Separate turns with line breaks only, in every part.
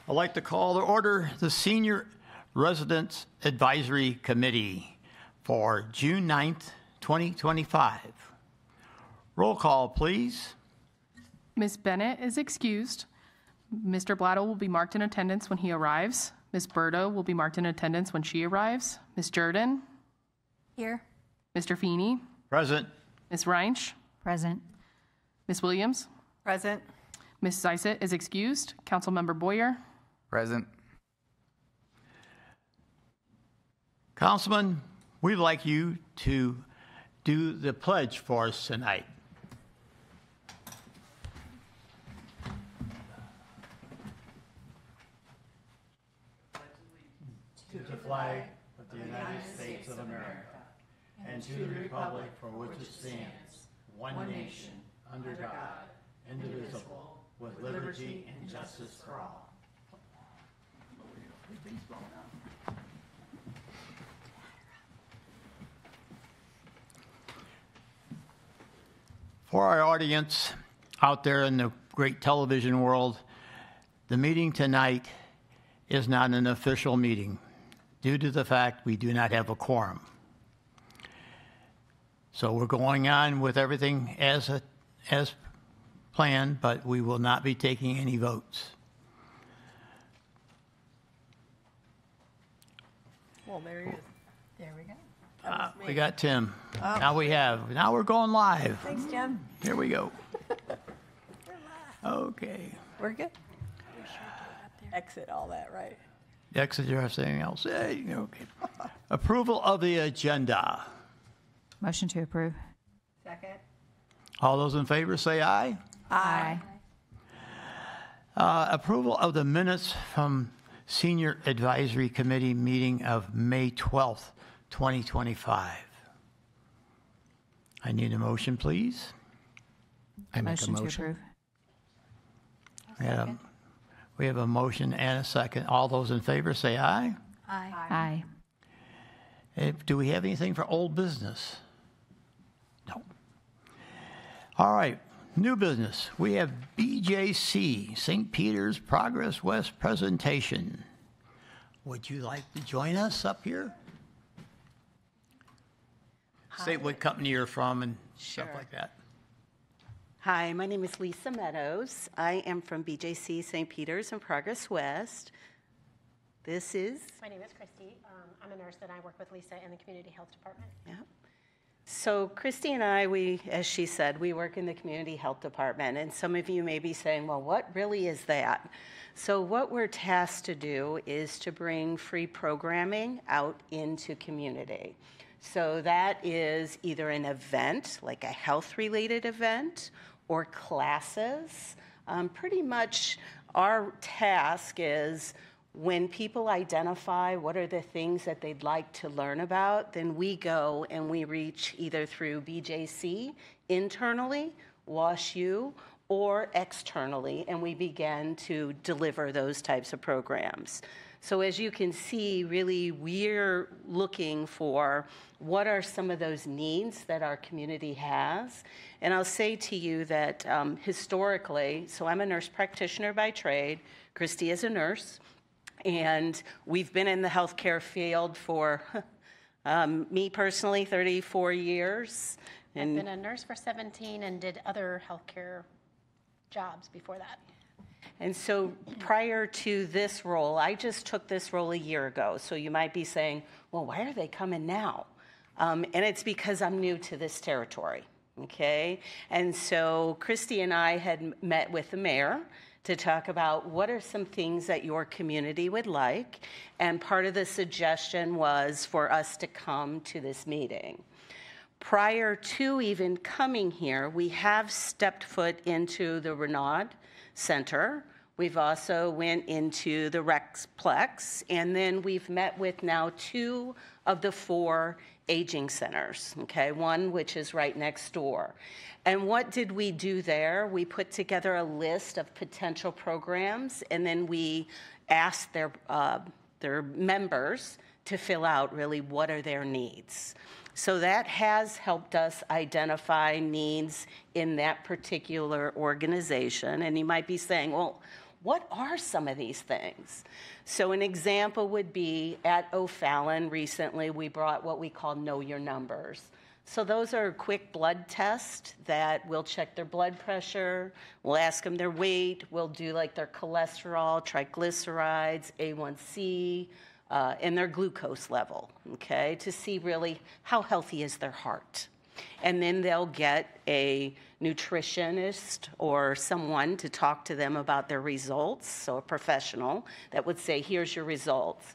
I'd like to call to order the Senior Residence Advisory Committee for June 9th, 2025. Roll call, please.
Ms. Bennett is excused. Mr. Blattle will be marked in attendance when he arrives. Ms. Berto will be marked in attendance when she arrives. Ms. Jordan?
Here.
Mr. Feeney?
Present.
Ms. Reinsch?
Present.
Ms. Williams?
Present.
Ms. Zysett is excused. Councilmember Boyer?
Present.
Councilman, we'd like you to do the pledge for us tonight. To the flag of the United States of America and to the republic for which it stands, one nation, under God, indivisible, with liberty and justice for all. For our audience out there in the great television world, the meeting tonight is not an official meeting due to the fact we do not have a quorum. So we're going on with everything as planned, but we will not be taking any votes.
Well, there he is. There we go.
We got Tim. Oh. Now we're going live.
Thanks, Jim.
Here we go. Okay.
We're good. Exit all that, right?
Exit or anything else? Hey, okay. Approval of the agenda.
Motion to approve.
Second.
All those in favor say aye.
Aye.
Approval of the minutes from Senior Advisory Committee meeting of May 12th, 2025. I need a motion, please.
I make a
Motion to
motion.
approve.
We have a motion and a second. All those in favor say aye.
Aye.
Do we have anything for old business? No. All right, new business. We have BJC, St. Peter's Progress West presentation. Would you like to join us up here? State what company you're from and stuff like that.
Hi, my name is Lisa Meadows. I am from BJC St. Peter's and Progress West. This is?
My name is Christy. I'm a nurse and I work with Lisa in the Community Health Department.
Yeah. So Christy and I, as she said, we work in the Community Health Department. And some of you may be saying, well, what really is that? So what we're tasked to do is to bring free programming out into community. So that is either an event, like a health-related event, or classes. Pretty much our task is when people identify what are the things that they'd like to learn about, then we go and we reach either through BJC internally, WashU, or externally, and we begin to deliver those types of programs. So as you can see, really, we're looking for what are some of those needs that our community has. And I'll say to you that historically, so I'm a nurse practitioner by trade, Christy is a nurse, and we've been in the healthcare field for, me personally, 34 years.
I've been a nurse for 17 and did other healthcare jobs before that.
And so prior to this role, I just took this role a year ago. So you might be saying, well, why are they coming now? And it's because I'm new to this territory, okay? And so Christy and I had met with the mayor to talk about what are some things that your community would like. And part of the suggestion was for us to come to this meeting. Prior to even coming here, we have stepped foot into the Renaud Center. We've also went into the Rexplex, and then we've met with now 2 of the 4 aging centers, okay? One which is right next door. And what did we do there? We put together a list of potential programs, and then we asked their members to fill out really what are their needs. So that has helped us identify needs in that particular organization. And you might be saying, well, what are some of these things? So an example would be at OFallon recently, we brought what we call Know Your Numbers. So those are quick blood tests that we'll check their blood pressure, we'll ask them their weight, we'll do like their cholesterol, triglycerides, A1C, and their glucose level, okay, to see really how healthy is their heart. And then they'll get a nutritionist or someone to talk to them about their results, so a professional that would say, here's your results.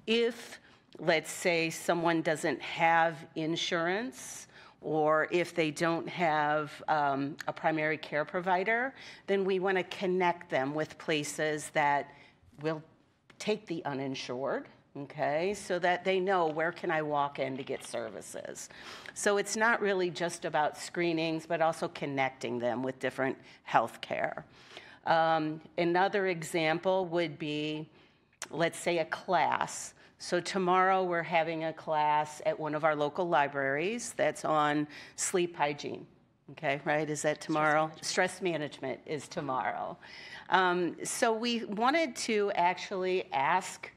If, let's say, someone doesn't have insurance, or if they don't have a primary care provider, then we want to connect them with places that will take the uninsured, okay, so that they know where can I walk in to get services. So it's not really just about screenings, but also connecting them with different health care. Another example would be, let's say, a class. So tomorrow we're having a class at one of our local libraries that's on sleep hygiene. Okay, right? Is that tomorrow? Stress management is tomorrow. So we wanted to actually ask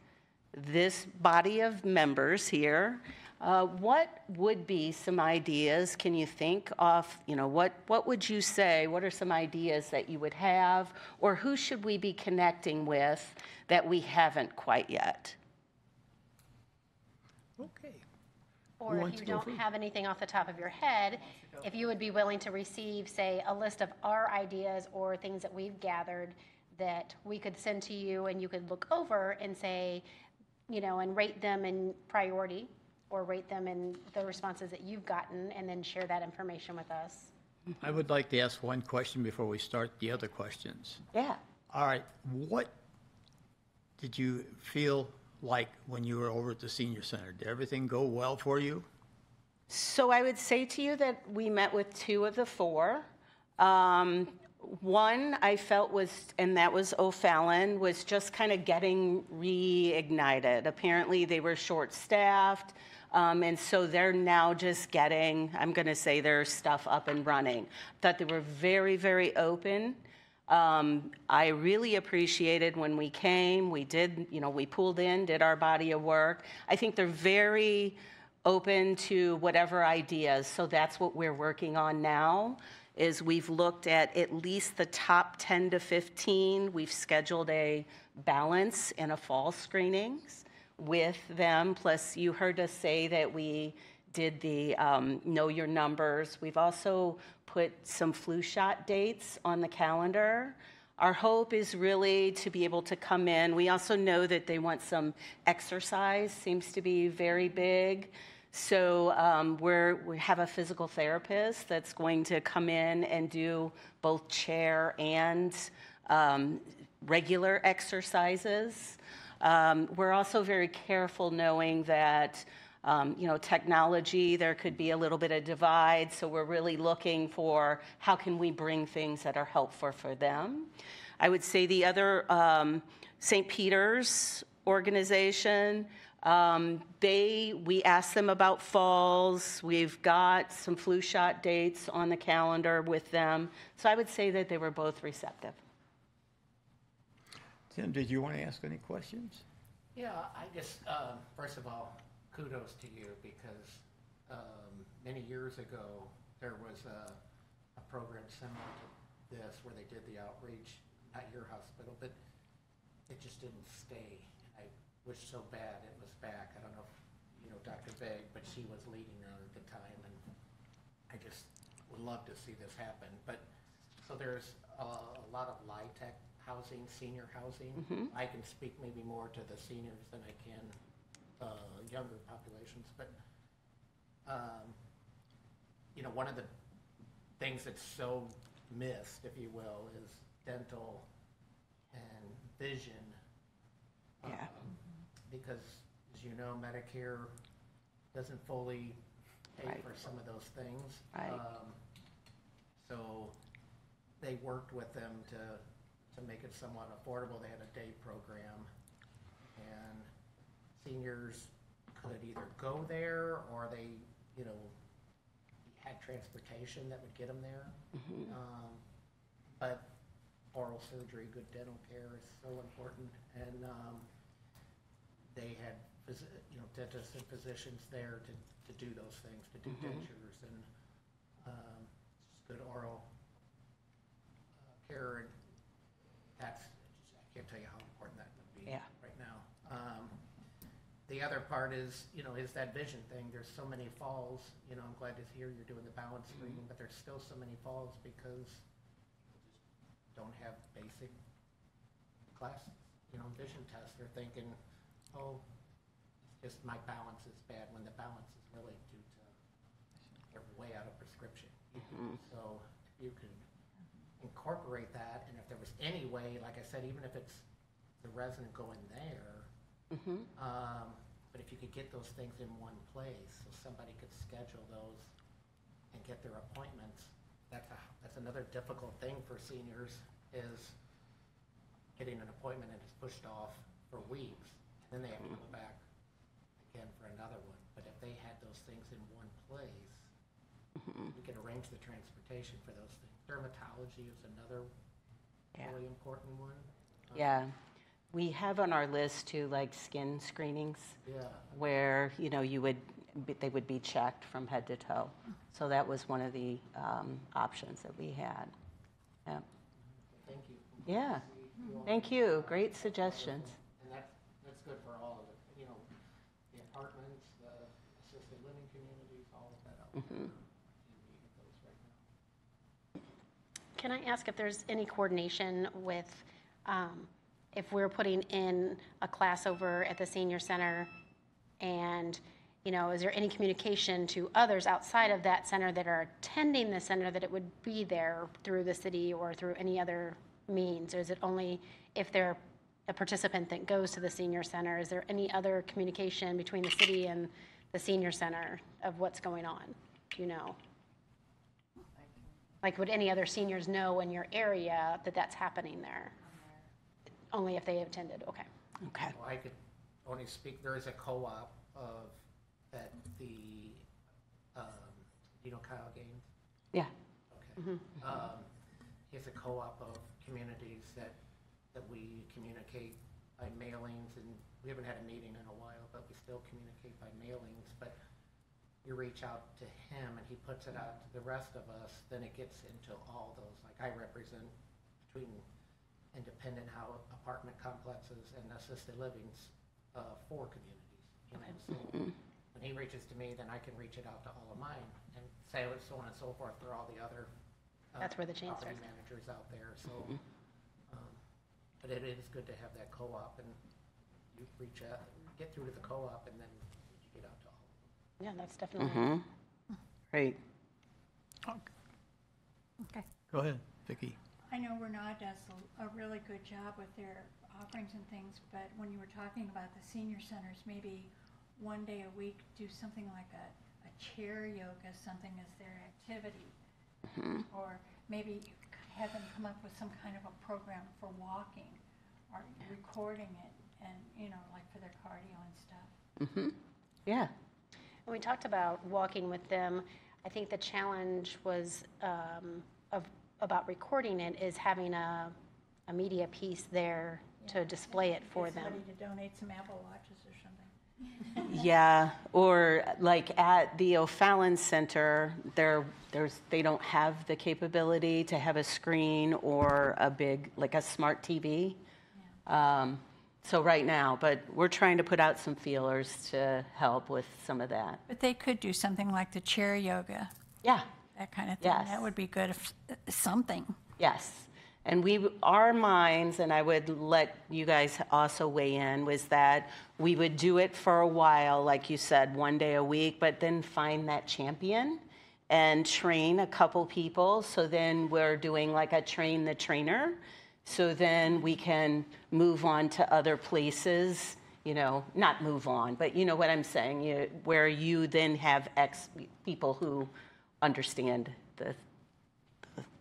this body of members here, what would be some ideas? Can you think of, what would you say? What are some ideas that you would have? Or who should we be connecting with that we haven't quite yet?
Okay.
Or if you don't have anything off the top of your head, if you would be willing to receive, say, a list of our ideas or things that we've gathered that we could send to you and you could look over and say, and rate them in priority or rate them in the responses that you've gotten and then share that information with us.
I would like to ask one question before we start the other questions.
Yeah.
All right. What did you feel like when you were over at the senior center? Did everything go well for you?
So I would say to you that we met with 2 of the 4. One I felt was, and that was OFallon, was just kind of getting reignited. Apparently they were short-staffed, and so they're now just getting, I'm going to say, their stuff up and running. Thought they were very, very open. I really appreciated when we came, we did, we pulled in, did our body of work. I think they're very open to whatever ideas, so that's what we're working on now. Is we've looked at least the top 10 to 15. We've scheduled a balance and a fall screenings with them. Plus, you heard us say that we did the Know Your Numbers. We've also put some flu shot dates on the calendar. Our hope is really to be able to come in. We also know that they want some exercise, seems to be very big. So we have a physical therapist that's going to come in and do both chair and regular exercises. We're also very careful knowing that technology, there could be a little bit of divide. So we're really looking for how can we bring things that are helpful for them. I would say the other St. Peter's organization, we asked them about falls. We've got some flu shot dates on the calendar with them. So I would say that they were both receptive.
Tim, did you want to ask any questions?
Yeah, I just, first of all, kudos to you because many years ago, there was a program similar to this where they did the outreach at your hospital, but it just didn't stay. I wish so bad it was back. I don't know if you know Dr. Begg, but she was leading that at the time, and I just would love to see this happen. But so there's a lot of LIHTC housing, senior housing. Mm-hmm. I can speak maybe more to the seniors than I can younger populations, but one of the things that's so missed, if you will, is dental and vision.
Yeah.
Because, as you know, Medicare doesn't fully pay
Right.
for some of those things.
Right.
So they worked with them to make it somewhat affordable. They had a day program, and seniors could either go there or they, had transportation that would get them there. Mm-hmm. But oral surgery, good dental care is so important. And they had, dentists and physicians there to do those things, to do dentures and just good oral care. And that's, I can't tell you how important that would be right now. The other part is that vision thing. There's so many falls. I'm glad to hear you're doing the balance screening, but there's still so many falls because don't have basic class, vision tests. They're thinking, oh, it's just my balance is bad, when the balance is really due to they're way out of prescription. So if you can incorporate that, and if there was any way, like I said, even if it's the resident going there, but if you could get those things in one place, so somebody could schedule those and get their appointments. That's another difficult thing for seniors, is getting an appointment and it's pushed off for weeks. Then they have to go back again for another one. But if they had those things in one place, we could arrange the transportation for those things. Dermatology is another really important one.
Yeah. We have on our list too, like skin screenings, where they would be checked from head to toe. So that was one of the options that we had. Yeah.
Thank you.
Yeah. Thank you. Great suggestions.
And that's good for all of it. The apartments, the assisted living communities, all of that out there. You need those right now.
Can I ask if there's any coordination with, if we're putting in a class over at the senior center, and, is there any communication to others outside of that center that are attending the center that it would be there through the city or through any other means? Or is it only if they're a participant that goes to the senior center? Is there any other communication between the city and the senior center of what's going on? Do you know? Like, would any other seniors know in your area that that's happening there? Only if they attended. Okay.
Well, I could only speak. There is a co-op at the Kyle Gaines.
Yeah.
Okay. It's a co-op of communities that we communicate by mailings, and we haven't had a meeting in a while, but we still communicate by mailings. But you reach out to him and he puts it out to the rest of us, then it gets into all those. Like, I represent between independent apartment complexes and assisted livings for communities. So when he reaches to me, then I can reach it out to all of mine and say so on and so forth for all the other
That's where the chain
property
starts.
managers out there. So, but it is good to have that co-op, and you reach out, get through to the co-op, and then you get out to all of them.
Yeah, that's definitely.
Great.
Okay.
Go ahead, Vicki.
I know Renard does a really good job with their offerings and things, but when you were talking about the senior centers, maybe one day a week do something like a chair yoga, something as their activity. Or maybe have them come up with some kind of a program for walking or recording it, and like for their cardio and stuff.
Yeah.
When we talked about walking with them, I think the challenge was about recording it is having a media piece there to display it for
Get
them.
somebody to donate some Apple Watches or something.
Yeah, or like at the O'Fallon Center, they don't have the capability to have a screen or a big, like a smart TV. So right now, but we're trying to put out some feelers to help with some of that.
But they could do something like the chair yoga,
Yeah,
that kind of thing.
Yes.
That would be good if something.
yes. And our minds, and I would let you guys also weigh in, was that we would do it for a while, like you said, one day a week, but then find that champion and train a couple people. So then we're doing like a train the trainer. So then we can move on to other places, not move on, but you know what I'm saying, where you then have people who understand the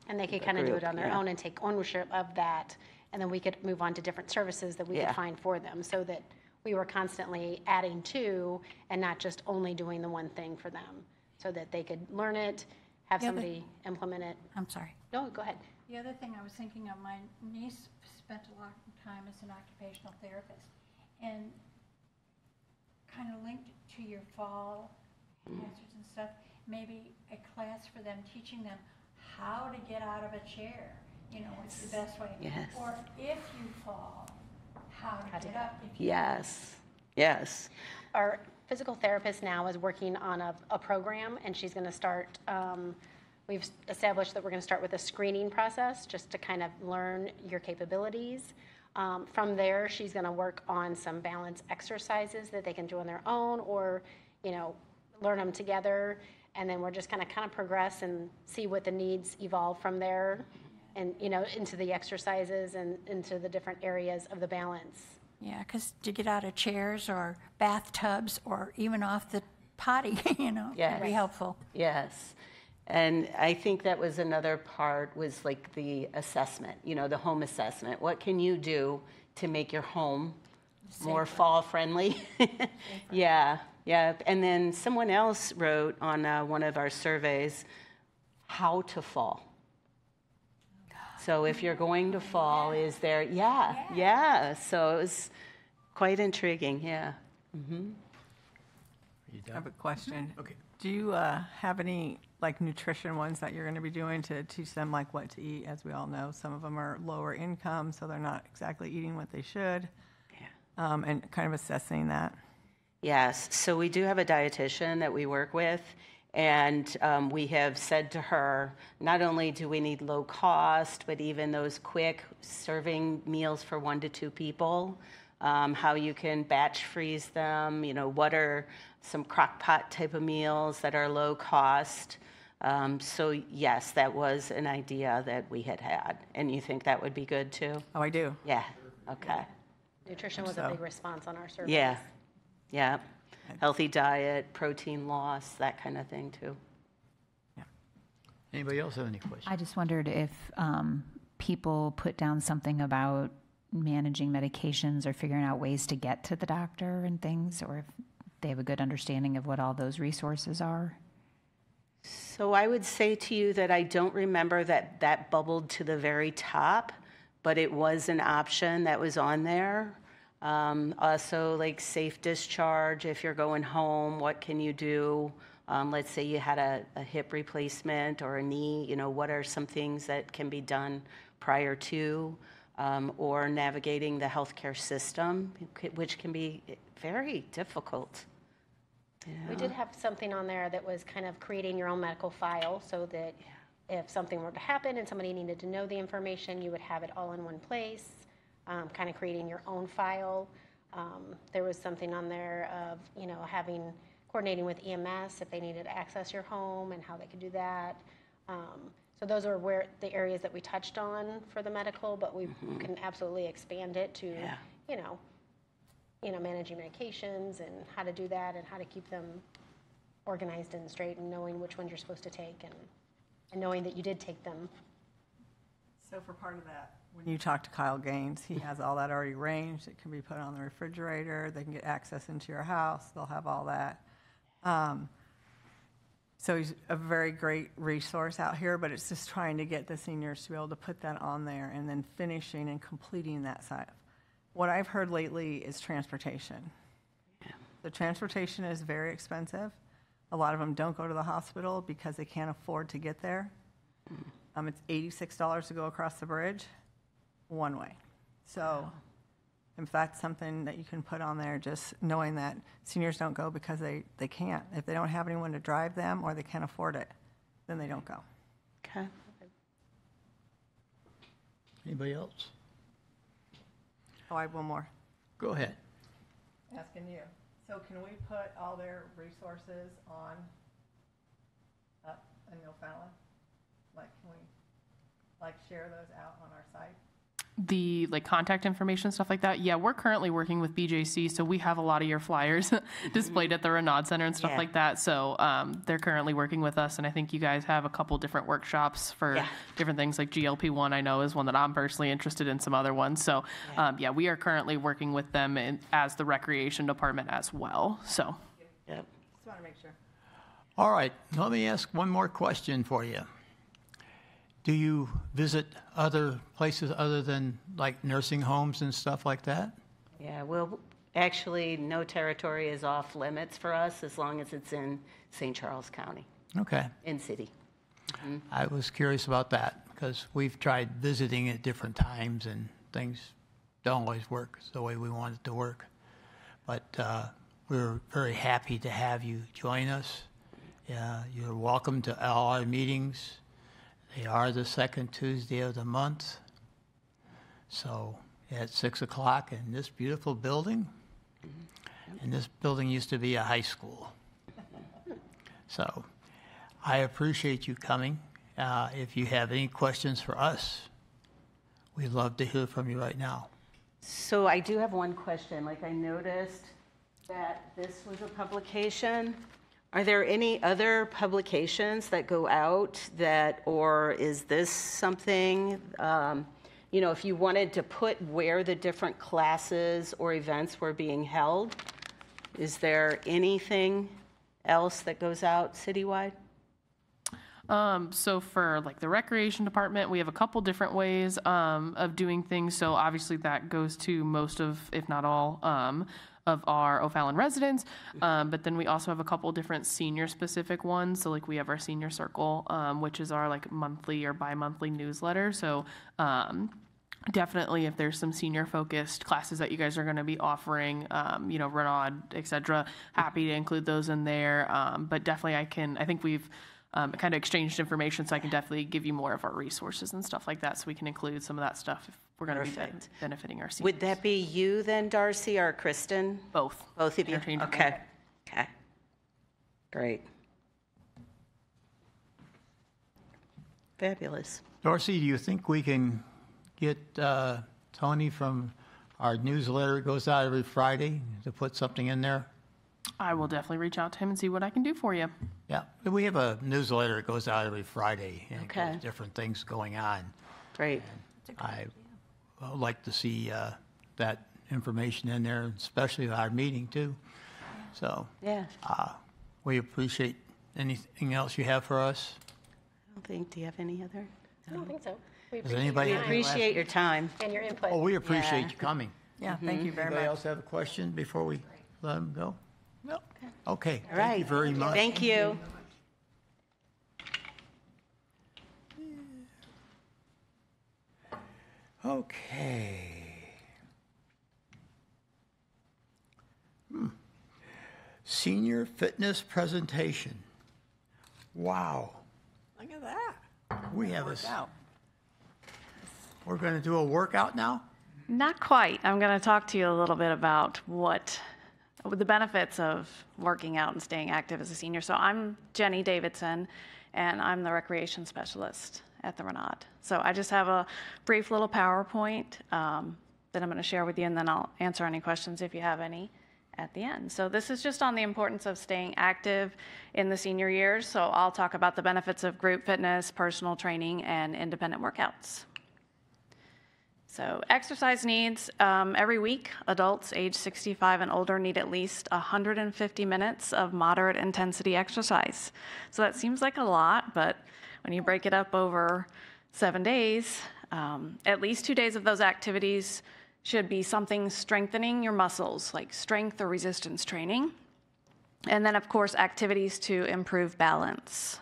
And they could kind of do
group,
it on their own and take ownership of that. And then we could move on to different services that we could find for them, so that we were constantly adding to and not just only doing the one thing for them, so that they could learn it, have somebody implement it.
I'm sorry.
No, go ahead.
The other thing I was thinking of, my niece spent a lot of time as an occupational therapist, and kind of linked to your fall answers and stuff, maybe a class for them, teaching them how to get out of a chair, you know, what's the best way.
Yes.
Or if you fall, how to get up. If you
Yes, yes.
Our physical therapist now is working on a program, and she's going to start, we've established that we're going to start with a screening process just to kind of learn your capabilities. From there, she's going to work on some balance exercises that they can do on their own, or, you know, learn them together. And then we're just going to kind of progress and see what the needs evolve from there, and, you know, into the exercises and into the different areas of the balance.
Yeah, because to get out of chairs or bathtubs or even off the potty, you know, can be
Yes.
helpful.
Yes. And I think that was another part, was like the assessment, you know, the home assessment. What can you do to make your home more fall friendly? Yeah, yeah. And then someone else wrote on one of our surveys, how to fall. So if you're going to fall, is there, yeah. So it was quite intriguing, yeah. Mm-hmm.
I have a question.
Okay.
Do you have any like nutrition ones that you're going to be doing to teach them like what to eat? As we all know, some of them are lower income, so they're not exactly eating what they should.
Yeah.
And kind of assessing that.
Yes, so we do have a dietitian that we work with, and we have said to her, not only do we need low cost, but even those quick serving meals for 1 to 2 people, how you can batch freeze them, you know, what are some crock pot type of meals that are low cost. So yes, that was an idea that we had. And you think that would be good too?
Oh, I do.
Yeah, okay.
Nutrition was a big response on our survey.
Yeah, yeah. Healthy diet, protein loss, that kind of thing too.
Anybody else have any questions?
I just wondered if people put down something about managing medications or figuring out ways to get to the doctor and things, or if they have a good understanding of what all those resources are.
So I would say to you that I don't remember that bubbled to the very top, but it was an option that was on there. Also, like safe discharge, if you're going home, what can you do? Let's say you had a hip replacement or a knee, you know, what are some things that can be done prior to, or navigating the healthcare system, which can be very difficult. Yeah.
We did have something on there that was kind of creating your own medical file, so that if something were to happen and somebody needed to know the information, you would have it all in one place, kind of creating your own file. There was something on there of, you know, coordinating with EMS if they needed to access your home and how they could do that. So those are where the areas that we touched on for the medical, but we can absolutely expand it to, you know, managing medications and how to do that and how to keep them organized and straight and knowing which ones you're supposed to take and knowing that you did take them.
So for part of that, when you talk to Kyle Gaines, he has all that already arranged. It can be put on the refrigerator. They can get access into your house. They'll have all that. So he's a very great resource out here, but it's just trying to get the seniors to be able to put that on there and then finishing and completing that side. What I've heard lately is transportation.
Yeah.
The transportation is very expensive. A lot of them don't go to the hospital because they can't afford to get there. It's $86 to go across the bridge, one way. So in fact, something that you can put on there, just knowing that seniors don't go because they can't. If they don't have anyone to drive them or they can't afford it, then they don't go.
Okay.
Anybody else?
Oh, I have one more.
Go ahead.
Asking you. So can we put all their resources up in OFallon? Like, can we share those out on our site?
The contact information, stuff like that. Yeah, we're currently working with BJC, so we have a lot of your flyers displayed at the Renaud Center and stuff like that. So they're currently working with us, and I think you guys have a couple different workshops for different things, like GLP-1 I know is one that I'm personally interested in, some other ones. So we are currently working with them as the recreation department as well. So
Yep.
Just want to make sure.
All right, let me ask one more question for you. Do you visit other places other than like nursing homes and stuff like that?
Yeah, well, actually, no territory is off limits for us as long as it's in St. Charles County,
Okay.
in city.
I was curious about that because we've tried visiting at different times and things don't always work the way we want it to work. But we're very happy to have you join us. You're welcome to all our meetings. They are the second Tuesday of the month. So at 6 o'clock in this beautiful building. And this building used to be a high school. So I appreciate you coming. If you have any questions for us, we'd love to hear from you right now.
So I do have one question. Like, I noticed that this was a publication. Are there any other publications that go out that, or is this something, if you wanted to put where the different classes or events were being held, is there anything else that goes out citywide?
So for like the recreation department, we have a couple different ways of doing things. So obviously that goes to most of, if not all, of our O'Fallon residents. But then we also have a couple different senior specific ones. So like we have our senior circle, which is our like monthly or bi-monthly newsletter. So definitely if there's some senior focused classes that you guys are going to be offering, Renaud, et cetera, happy to include those in there. But definitely I think we've kind of exchanged information, so I can definitely give you more of our resources and stuff like that, so we can include some of that stuff if we're going to be benefiting our seniors.
Would that be you then, Darcy, or Kristen?
Both.
Both of you?
Interchangeable.
Okay. Great. Fabulous.
Dorsey, do you think we can get Tony from our newsletter that goes out every Friday to put something in there?
I will definitely reach out to him and see what I can do for you.
Yeah, we have a newsletter that goes out every Friday, and
Okay.
there's different things going on.
Great.
I would like to see that information in there, especially our meeting too. So
Yeah.
we appreciate anything else you have for us.
I don't think, do you have any other?
I don't think so. We
Does anybody have any last-
Appreciate your time.
and your input.
Oh, we appreciate
Yeah.
you coming.
Yeah, thank you very
Anybody
much.
else have a question before we let them go? No. Okay.
All
Thank you
right.
very much.
Thank you.
Okay. Senior fitness presentation. Wow.
Look at that.
We have
Worked out.
We're going to do a workout now?
Not quite. I'm going to talk to you a little bit about the benefits of working out and staying active as a senior. So I'm Jenny Davidson, and I'm the recreation specialist at the Renaud. So I just have a brief little PowerPoint that I'm going to share with you, and then I'll answer any questions if you have any at the end. So this is just on the importance of staying active in the senior years. So I'll talk about the benefits of group fitness, personal training, and independent workouts. So exercise needs, every week, adults age 65 and older need at least 150 minutes of moderate intensity exercise. So that seems like a lot, but when you break it up over 7 days, at least 2 days of those activities should be something strengthening your muscles, like strength or resistance training. And then, of course, activities to improve balance.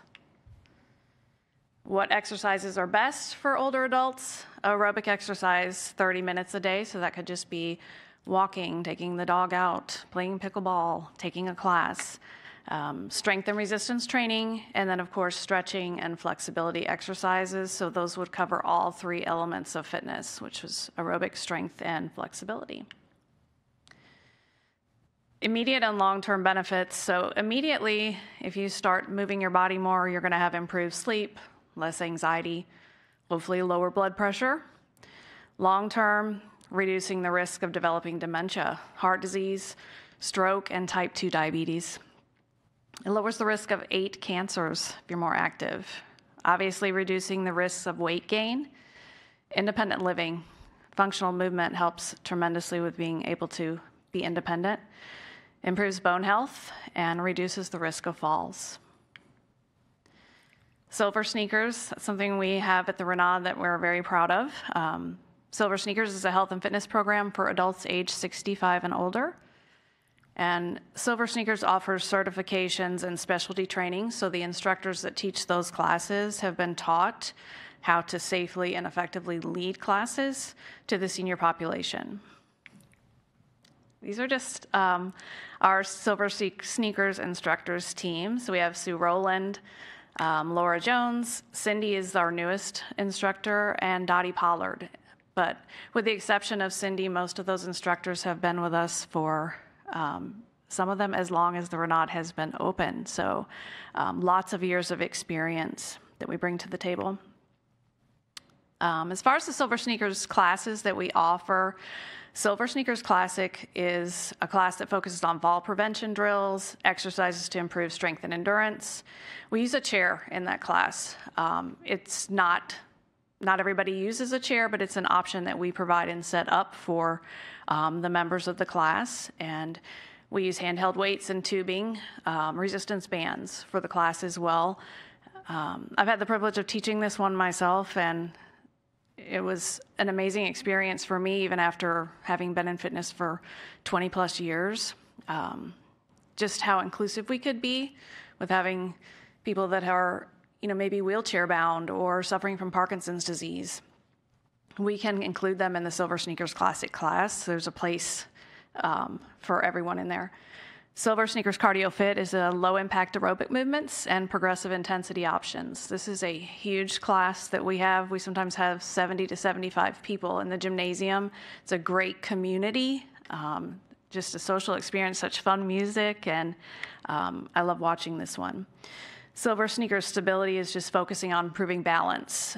What exercises are best for older adults? Aerobic exercise, 30 minutes a day. So that could just be walking, taking the dog out, playing pickleball, taking a class. Strength and resistance training, and then, of course, stretching and flexibility exercises. So those would cover all three elements of fitness, which was aerobic, strength, and flexibility. Immediate and long-term benefits. So immediately, if you start moving your body more, you're going to have improved sleep, less anxiety, hopefully lower blood pressure. Long-term, reducing the risk of developing dementia, heart disease, stroke, and type 2 diabetes. It lowers the risk of 8 cancers if you're more active. Obviously, reducing the risks of weight gain. Independent living. Functional movement helps tremendously with being able to be independent. Improves bone health and reduces the risk of falls. Silver Sneakers, that's something we have at the Renaud that we're very proud of. Silver Sneakers is a health and fitness program for adults age 65 and older. And Silver Sneakers offers certifications and specialty training, so the instructors that teach those classes have been taught how to safely and effectively lead classes to the senior population. These are just our Silver Sneakers instructors team. So we have Sue Rowland, Laura Jones, Cindy is our newest instructor, and Dottie Pollard. But with the exception of Cindy, most of those instructors have been with us for some of them as long as the Renaud has been open. So lots of years of experience that we bring to the table. As far as the Silver Sneakers classes that we offer, Silver Sneakers Classic is a class that focuses on fall prevention drills, exercises to improve strength and endurance. We use a chair in that class. It's not everybody uses a chair, but it's an option that we provide and set up for the members of the class. And we use handheld weights and tubing, resistance bands for the class as well. I've had the privilege of teaching this one myself, and it was an amazing experience for me, even after having been in fitness for 20 plus years. Just how inclusive we could be with having people that are, maybe wheelchair bound or suffering from Parkinson's disease. We can include them in the Silver Sneakers Classic class. There's a place for everyone in there. Silver Sneakers Cardio Fit is a low-impact aerobic movements and progressive intensity options. This is a huge class that we have. We sometimes have 70 to 75 people in the gymnasium. It's a great community, just a social experience, such fun music, and I love watching this one. Silver Sneakers Stability is just focusing on improving balance.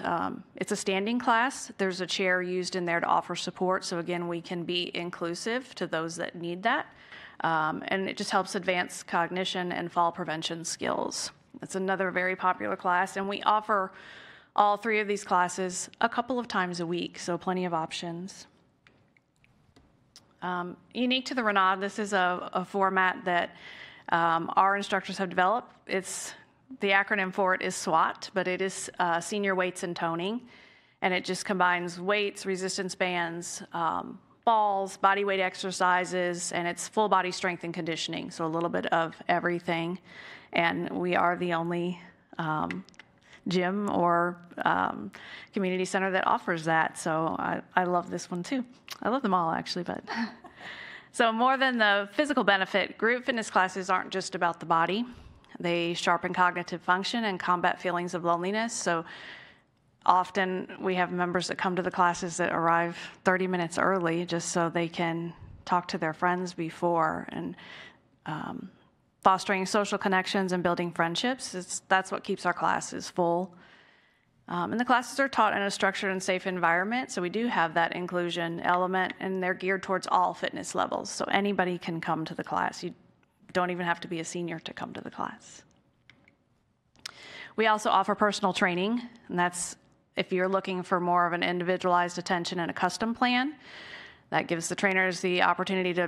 It's a standing class. There's a chair used in there to offer support, so again, we can be inclusive to those that need that. And it just helps advance cognition and fall prevention skills. It's another very popular class, and we offer all three of these classes a couple of times a week, so plenty of options. Unique to the Renaud, this is a format that our instructors have developed. The acronym for it is SWAT, but it is Senior Weights and Toning, and it just combines weights, resistance bands, balls, body weight exercises, and it's full body strength and conditioning, so a little bit of everything. And we are the only gym or community center that offers that, so I love this one too. I love them all, actually, but so more than the physical benefit, group fitness classes aren't just about the body. They sharpen cognitive function and combat feelings of loneliness. So often we have members that come to the classes that arrive 30 minutes early just so they can talk to their friends before, and fostering social connections and building friendships. That's what keeps our classes full. And the classes are taught in a structured and safe environment, so we do have that inclusion element, and they're geared towards all fitness levels, so anybody can come to the class. You don't even have to be a senior to come to the class. We also offer personal training, and that's if you're looking for more of an individualized attention and a custom plan. That gives the trainers the opportunity to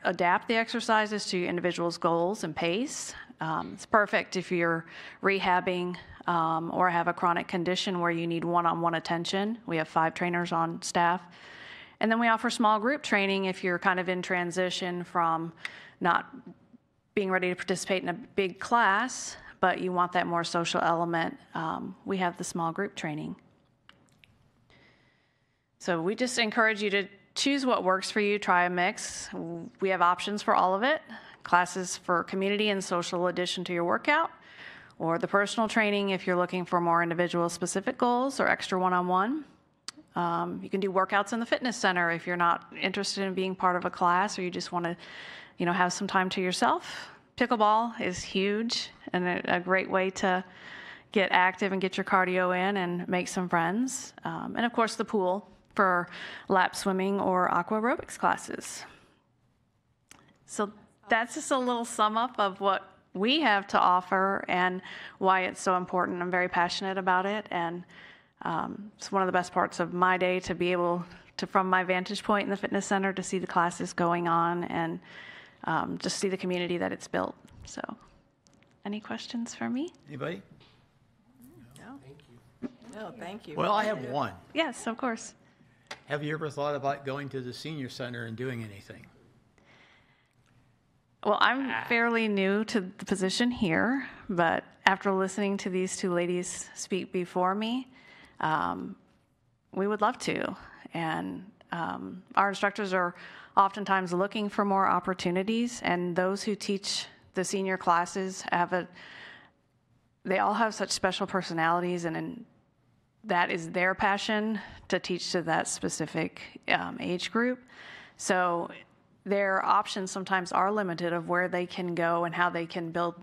adapt the exercises to individuals' goals and pace. It's perfect if you're rehabbing or have a chronic condition where you need one-on-one attention. We have 5 trainers on staff. And then we offer small group training if you're kind of in transition from not being ready to participate in a big class, but you want that more social element. We have the small group training. So we just encourage you to choose what works for you, try a mix. We have options for all of it. Classes for community and social addition to your workout, or the personal training if you're looking for more individual specific goals or extra one-on-one. You can do workouts in the fitness center if you're not interested in being part of a class or you just want to, have some time to yourself. Pickleball is huge and a great way to get active and get your cardio in and make some friends. And of course the pool for lap swimming or aqua aerobics classes. So that's just a little sum up of what we have to offer and why it's so important. I'm very passionate about it, and it's one of the best parts of my day to be able to, from my vantage point in the fitness center, to see the classes going on and just see the community that it's built. So any questions for me?
Anybody?
No, thank you.
Well, I have one.
Yes, of course.
Have you ever thought about going to the senior center and doing anything?
Well, I'm fairly new to the position here, but after listening to these two ladies speak before me, we would love to. And our instructors are oftentimes looking for more opportunities, and those who teach the senior classes they all have such special personalities, and that is their passion to teach to that specific age group. So their options sometimes are limited of where they can go and how they can build,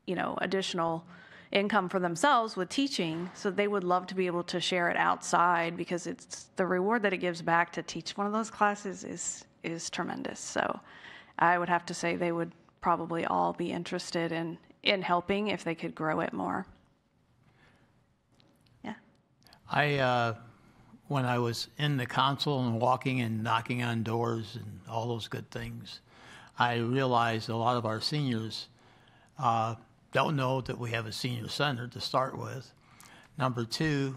additional income for themselves with teaching. So they would love to be able to share it outside, because it's the reward that it gives back to teach one of those classes is tremendous. So I would have to say they would probably all be interested in helping if they could grow it more. Yeah.
When I was in the council and walking and knocking on doors and all those good things, I realized a lot of our seniors don't know that we have a senior center to start with. Number two,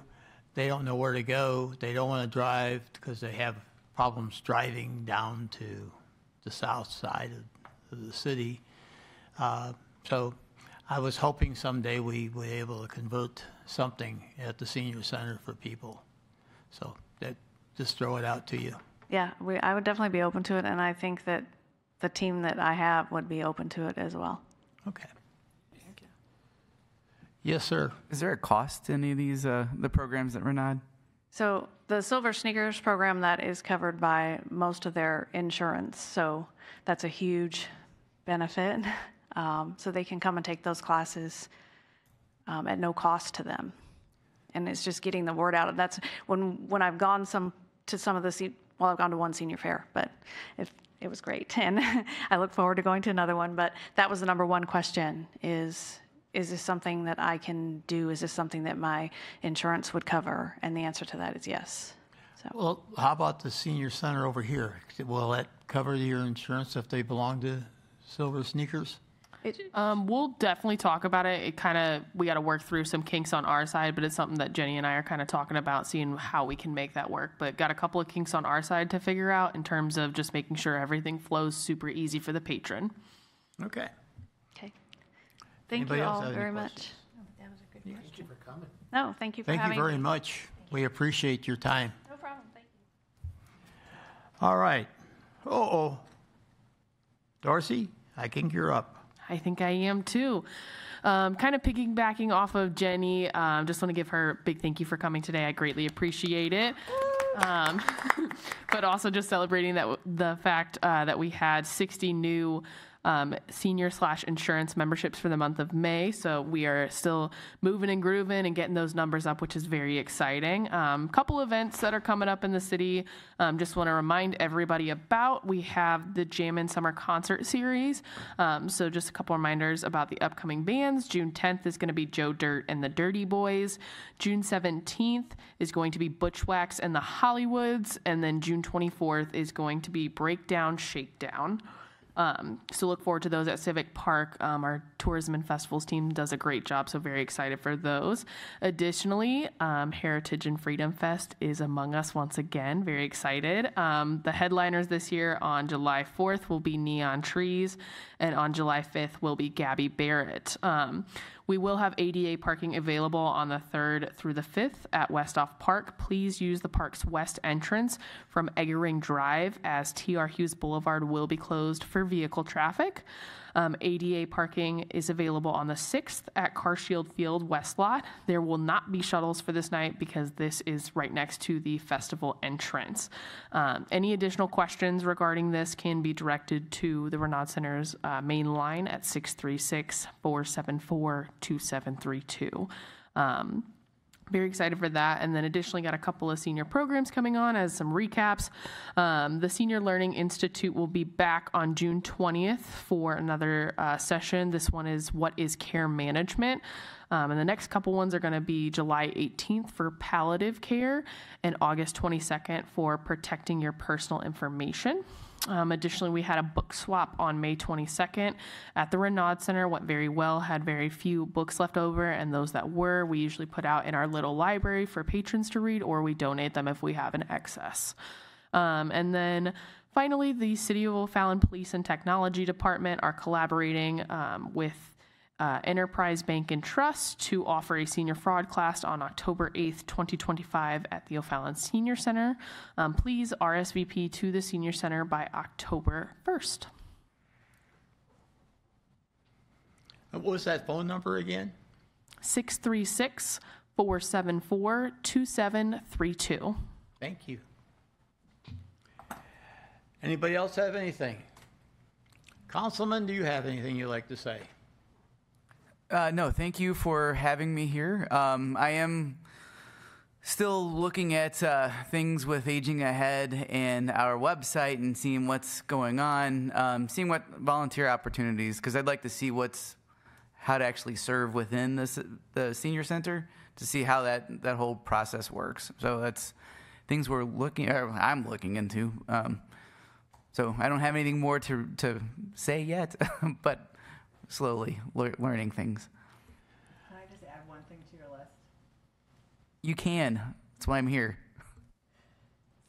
they don't know where to go. They don't want to drive because they have problems driving down to the south side of the city. So I was hoping someday we would be able to convert something at the senior center for people. So just throw it out to you.
Yeah, I would definitely be open to it, and I think that the team that I have would be open to it as well.
Okay. Thank you. Yes, sir.
Is there a cost to any of these, the programs at Renaud?
So the Silver Sneakers program, that is covered by most of their insurance, so that's a huge benefit. So they can come and take those classes at no cost to them. And it's just getting the word out. That's when I've gone to some of the, I've gone to one senior fair, but it was great. And I look forward to going to another one. But that was the number one question is this something that I can do? Is this something that my insurance would cover? And the answer to that is yes. So.
Well, how about the senior center over here? Will that cover your insurance if they belong to Silver Sneakers?
We'll definitely talk about it. We got to work through some kinks on our side, but it's something that Jenny and I are kind of talking about, seeing how we can make that work. But got a couple of kinks on our side to figure out in terms of just making sure everything flows super easy for the patron.
Okay.
Okay. Thank
Anybody
you
else
all
have any
very
questions?
much.
That was a good question.
Thank you for coming.
No, thank you for having me.
Thank you very much. We appreciate your time.
No problem. Thank you.
All right. Darcy, I think you're up.
I think I am too. Kind of piggybacking off of Jenny, just want to give her a big thank you for coming today. I greatly appreciate it. But also just celebrating the fact that we had 60 new senior/insurance memberships for the month of May. So we are still moving and grooving and getting those numbers up, which is very exciting. Couple events that are coming up in the city. Just want to remind everybody about. We have the Jammin' Summer Concert Series. So just a couple reminders about the upcoming bands. June 10th is going to be Joe Dirt and the Dirty Boys. June 17th is going to be Butchwax and the Hollywoods. And then June 24th is going to be Breakdown Shakedown. So look forward to those at Civic Park. Our tourism and festivals team does a great job, so very excited for those. Additionally, Heritage and Freedom Fest is among us once again. Very excited. The headliners this year on July 4th will be Neon Trees, and on July 5th will be Gabby Barrett. We will have ADA parking available on the 3rd through the 5th at Westoff Park. Please use the park's west entrance from Eggering Drive, as T.R. Hughes Boulevard will be closed for vehicle traffic. ADA parking is available on the 6th at Carshield Field West Lot. There will not be shuttles for this night because this is right next to the festival entrance. Any additional questions regarding this can be directed to the Renaud Center's main line at 636-474-2732. Very excited for that. And then additionally got a couple of senior programs coming on as some recaps. The Senior Learning Institute will be back on June 20th for another session. This one is What is Care Management? And the next couple ones are going to be July 18th for palliative care and August 22nd for protecting your personal information. Additionally, we had a book swap on May 22nd at the Renaud Center. Went very well, had very few books left over, and those that were, we usually put out in our little library for patrons to read, or we donate them if we have an excess. And then finally, the City of O'Fallon Police and Technology Department are collaborating with Enterprise Bank and Trust to offer a senior fraud class on October 8th, 2025 at the O'Fallon Senior Center. Please RSVP to the Senior Center by October 1st.
What was that phone number again?
636-474-2732.
Thank you. Anybody else have anything? Councilman, do you have anything you'd like to say?
No, thank you for having me here. I am still looking at things with Aging Ahead and our website and seeing what's going on, seeing what volunteer opportunities, because I'd like to see how to actually serve within the senior center to see how that whole process works. So that's things I'm looking into. So I don't have anything more to say yet, but slowly learning things.
Can I just add one thing to your list?
You can. That's why I'm here.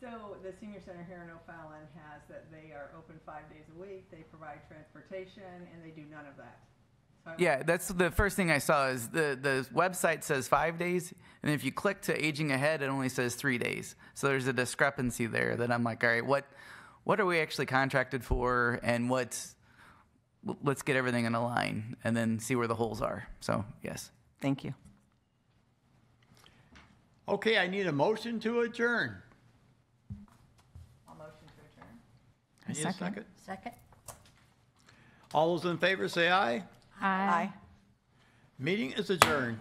So the Senior Center here in O'Fallon has that they are open 5 days a week, they provide transportation, and they do none of that. So
Yeah, that's the first thing I saw is the website says 5 days, and if you click to Aging Ahead, it only says 3 days. So there's a discrepancy there that I'm like, all right, what are we actually contracted for, and let's get everything in a line and then see where the holes are. So, yes.
Thank you.
Okay, I need a motion to adjourn.
I'll motion to adjourn.
I need a second.
Second?
All those in favor say aye.
Aye.
Meeting is adjourned.